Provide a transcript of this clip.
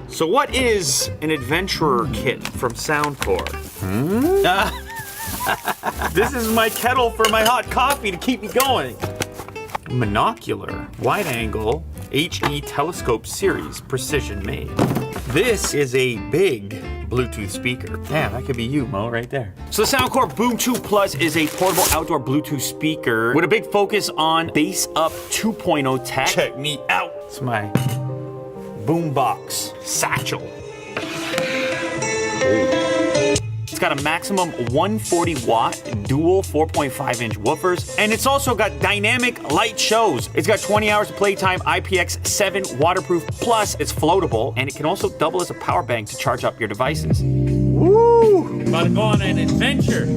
So what is an adventurer kit from Soundcore? This is my kettle for my hot coffee to keep me going. Monocular, wide angle, HE telescope series, precision made. This is a big Bluetooth speaker. Damn, that could be you, Mo, right there. So the Soundcore Boom 2 Plus is a portable outdoor Bluetooth speaker with a big focus on Bass Up 2.0 tech. Check me out. It's my boombox satchel. It's got a maximum 140 watt dual 4.5 inch woofers, and it's also got dynamic light shows. It's got 20 hours of playtime, IPX7 waterproof, plus it's floatable, and it can also double as a power bank to charge up your devices. Woo! About to go on an adventure.